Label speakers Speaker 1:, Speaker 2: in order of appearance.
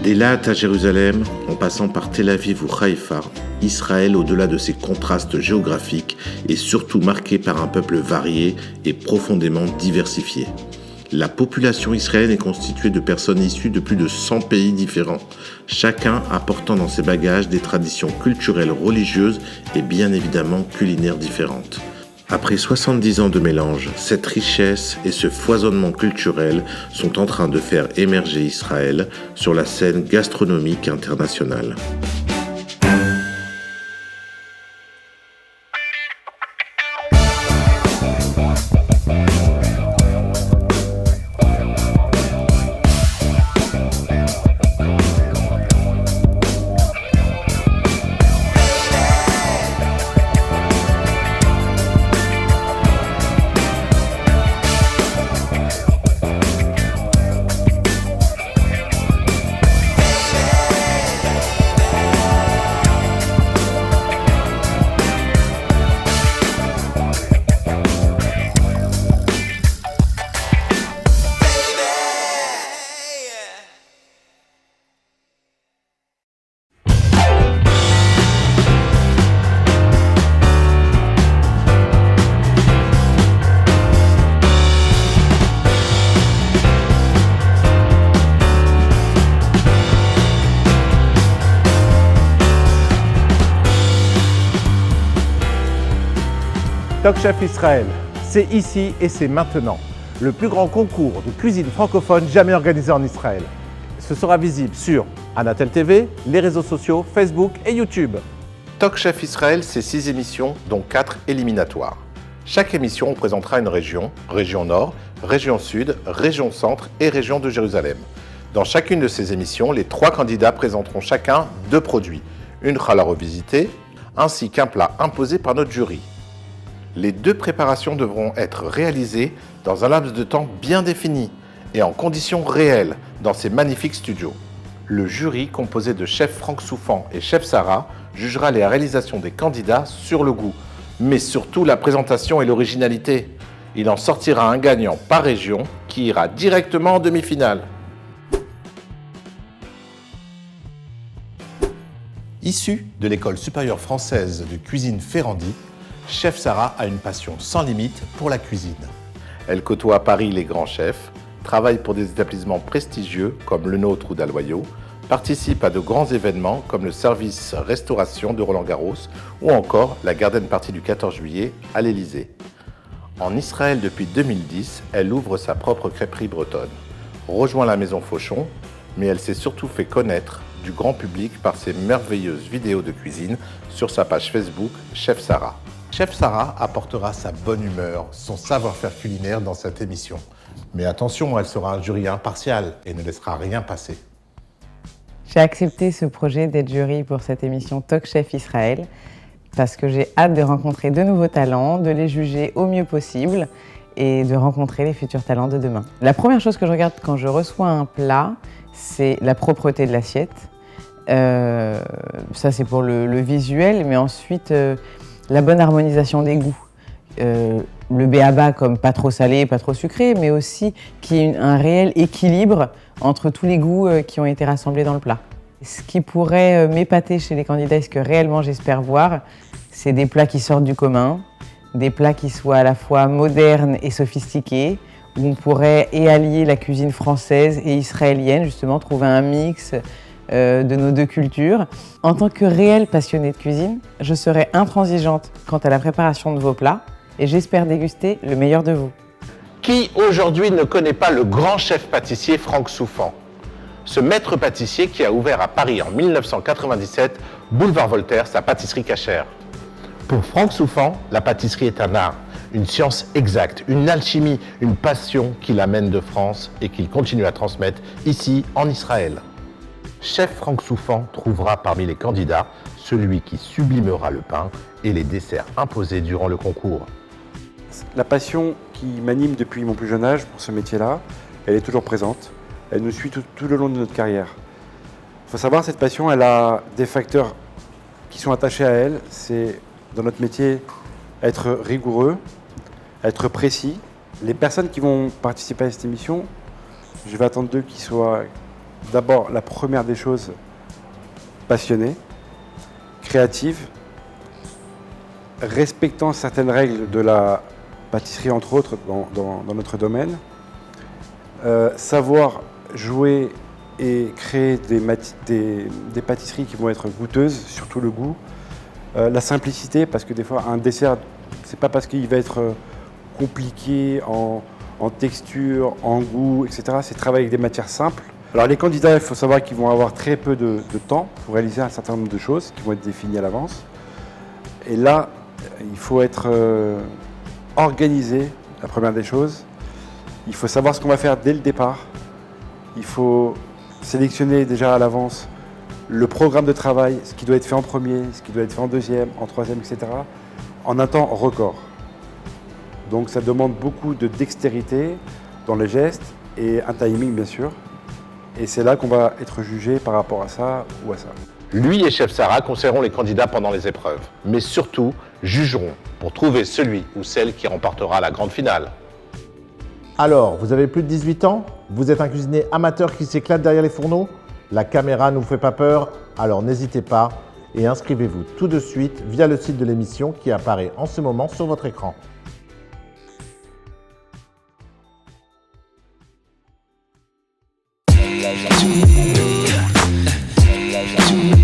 Speaker 1: D'Eilat à Jérusalem, en passant par Tel Aviv ou Haïfa, Israël, au-delà de ses contrastes géographiques, est surtout marqué par un peuple varié et profondément diversifié. La population israélienne est constituée de personnes issues de plus de 100 pays différents, chacun apportant dans ses bagages des traditions culturelles, religieuses et bien évidemment culinaires différentes. Après 70 ans de mélange, cette richesse et ce foisonnement culturel sont en train de faire émerger Israël sur la scène gastronomique internationale.
Speaker 2: Top Chef Israël, c'est ici et c'est maintenant. Le plus grand concours de cuisine francophone jamais organisé en Israël. Ce sera visible sur Anatel TV, les réseaux sociaux, Facebook et YouTube.
Speaker 3: Top Chef Israël, c'est 6 émissions, dont 4 éliminatoires. Chaque émission présentera une région, région Nord, région Sud, région Centre et région de Jérusalem. Dans chacune de ces émissions, les 3 candidats présenteront chacun 2 produits, une challah revisitée, ainsi qu'un plat imposé par notre jury. Les 2 préparations devront être réalisées dans un laps de temps bien défini et en conditions réelles dans ces magnifiques studios. Le jury, composé de chef Franck Souffan et chef Sarah, jugera les réalisations des candidats sur le goût, mais surtout la présentation et l'originalité. Il en sortira un gagnant par région qui ira directement en demi-finale. Issue de l'école supérieure française de cuisine Ferrandi, Chef Sarah a une passion sans limite pour la cuisine. Elle côtoie à Paris les grands chefs, travaille pour des établissements prestigieux comme le nôtre ou Dalloyau, participe à de grands événements comme le service restauration de Roland-Garros ou encore la Garden Party du 14 juillet à l'Élysée. En Israël depuis 2010, elle ouvre sa propre crêperie bretonne, rejoint la maison Fauchon, mais elle s'est surtout fait connaître du grand public par ses merveilleuses vidéos de cuisine sur sa page Facebook Chef Sarah. Chef Sarah apportera sa bonne humeur, son savoir-faire culinaire dans cette émission. Mais attention, elle sera un jury impartial et ne laissera rien passer.
Speaker 4: J'ai accepté ce projet d'être jury pour cette émission Top Chef Israël parce que j'ai hâte de rencontrer de nouveaux talents, de les juger au mieux possible et de rencontrer les futurs talents de demain. La première chose que je regarde quand je reçois un plat, c'est la propreté de l'assiette. Ça, c'est pour le visuel, mais ensuite, la bonne harmonisation des goûts. Le b.a.-ba comme pas trop salé, pas trop sucré, mais aussi qu'il y ait un réel équilibre entre tous les goûts qui ont été rassemblés dans le plat. Ce qui pourrait m'épater chez les candidats, et ce que réellement j'espère voir, c'est des plats qui sortent du commun, des plats qui soient à la fois modernes et sophistiqués, où on pourrait allier la cuisine française et israélienne, justement, trouver un mix de nos 2 cultures. En tant que réelle passionnée de cuisine, je serai intransigeante quant à la préparation de vos plats et j'espère déguster le meilleur de vous.
Speaker 3: Qui aujourd'hui ne connaît pas le grand chef pâtissier Franck Souffan? Ce maître pâtissier qui a ouvert à Paris en 1997, boulevard Voltaire, sa pâtisserie cachère. Pour Franck Souffan, la pâtisserie est un art, une science exacte, une alchimie, une passion qu'il amène de France et qu'il continue à transmettre ici en Israël. Chef Franck Souffan trouvera parmi les candidats celui qui sublimera le pain et les desserts imposés durant le concours.
Speaker 5: La passion qui m'anime depuis mon plus jeune âge pour ce métier-là, elle est toujours présente. Elle nous suit tout le long de notre carrière. Il faut savoir, cette passion, elle a des facteurs qui sont attachés à elle. C'est, dans notre métier, être rigoureux, être précis. Les personnes qui vont participer à cette émission, je vais attendre d'eux qu'ils soient d'abord, la première des choses, passionnée, créative, respectant certaines règles de la pâtisserie, entre autres, dans notre domaine. Savoir jouer et créer des pâtisseries qui vont être goûteuses, surtout le goût. La simplicité, parce que des fois, un dessert, c'est pas parce qu'il va être compliqué en texture, en goût, etc. C'est travailler avec des matières simples. Alors les candidats, il faut savoir qu'ils vont avoir très peu de temps pour réaliser un certain nombre de choses qui vont être définies à l'avance. Et là, il faut être organisé, la première des choses. Il faut savoir ce qu'on va faire dès le départ. Il faut sélectionner déjà à l'avance le programme de travail, ce qui doit être fait en premier, ce qui doit être fait en deuxième, en troisième, etc. en un temps record. Donc ça demande beaucoup de dextérité dans les gestes et un timing bien sûr. Et c'est là qu'on va être jugé par rapport à ça ou à ça.
Speaker 3: Lui et Chef Sarah conseilleront les candidats pendant les épreuves, mais surtout jugeront pour trouver celui ou celle qui remportera la grande finale.
Speaker 2: Alors, vous avez plus de 18 ans? Vous êtes un cuisinier amateur qui s'éclate derrière les fourneaux? La caméra ne vous fait pas peur? Alors n'hésitez pas et inscrivez-vous tout de suite via le site de l'émission qui apparaît en ce moment sur votre écran.
Speaker 6: Too